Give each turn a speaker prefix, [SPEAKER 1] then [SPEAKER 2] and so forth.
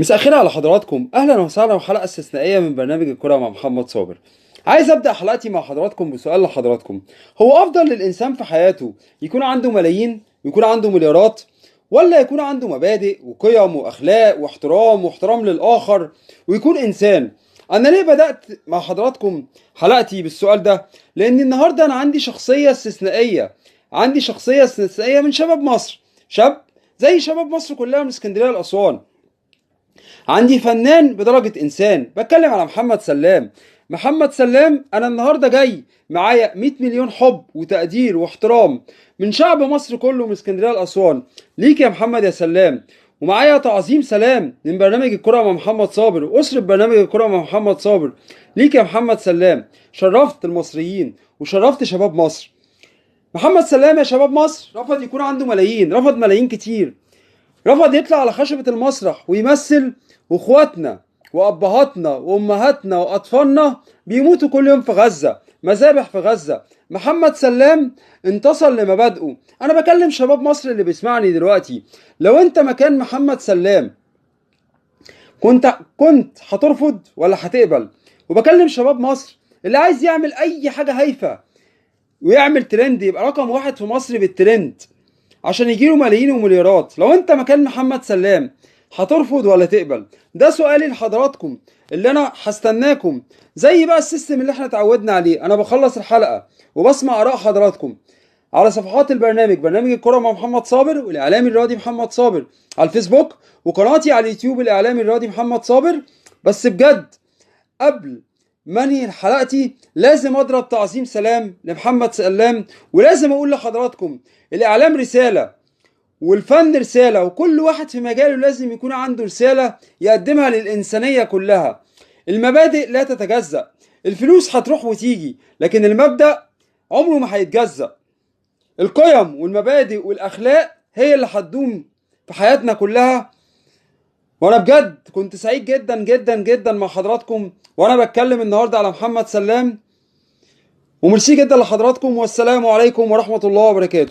[SPEAKER 1] مساء الخير على حضراتكم، اهلا وسهلا وحلقه استثنائيه من برنامج الكره مع محمد صابر. عايز ابدا حلقتي مع حضراتكم بسؤال لحضراتكم: هو افضل للانسان في حياته يكون عنده ملايين ويكون عنده مليارات، ولا يكون عنده مبادئ وقيم واخلاق واحترام للاخر ويكون انسان؟ انا ليه بدات مع حضراتكم حلقتي بالسؤال ده؟ لان النهارده انا عندي شخصيه استثنائيه من شباب مصر، شاب زي شباب مصر كلها من اسكندريه لاسوان. عندي فنان بدرجة إنسان، بتكلم على محمد سلام. محمد سلام أنا النهاردة جاي معايا 100 مليون حب وتقدير واحترام من شعب مصر كله من اسكندرية لأسوان ليك يا محمد يا سلام. ومعايا تعظيم سلام من برنامج الكرة مع محمد صابر وأسرة برنامج الكرة مع محمد صابر ليك يا محمد سلام. شرفت المصريين وشرفت شباب مصر. محمد سلام يا شباب مصر رفض يكون عنده ملايين، رفض ملايين كتير، رفض يطلع على خشبة المسرح ويمثل، واخواتنا وابهاتنا وامهاتنا واطفالنا بيموتوا كل يوم في غزة، مذابح في غزة. محمد سلام انتصر لمبادئه. انا بكلم شباب مصر اللي بيسمعني دلوقتي، لو انت مكان محمد سلام كنت هترفض ولا هتقبل؟ وبكلم شباب مصر اللي عايز يعمل اي حاجة هايفة ويعمل ترند، يبقى رقم واحد في مصر بالترند عشان يجيله ملايين ومليارات. لو انت مكان محمد سلام هترفض ولا تقبل؟ ده سؤالي لحضراتكم اللي انا هستناكم. زي بقى السيستم اللي احنا اتعودنا عليه، انا بخلص الحلقة وبسمع اراء حضراتكم على صفحات برنامج الكرة مع محمد صابر والاعلامي الرياضي محمد صابر على الفيسبوك، وقناتي على اليوتيوب الاعلامي الرياضي محمد صابر. بس بجد قبل ما انهي حلقتي لازم اضرب تعظيم سلام لمحمد سلام، ولازم اقول لحضراتكم: الاعلام رسالة والفن رسالة، وكل واحد في مجاله لازم يكون عنده رسالة يقدمها للإنسانية كلها. المبادئ لا تتجزأ، الفلوس هتروح وتيجي لكن المبدأ عمره ما هيتجزأ. القيم والمبادئ والأخلاق هي اللي هتدوم في حياتنا كلها. وانا بجد كنت سعيد جدا جدا جدا مع حضراتكم وانا بتكلم النهاردة على محمد سلام، وميرسي جدا لحضراتكم، والسلام عليكم ورحمة الله وبركاته.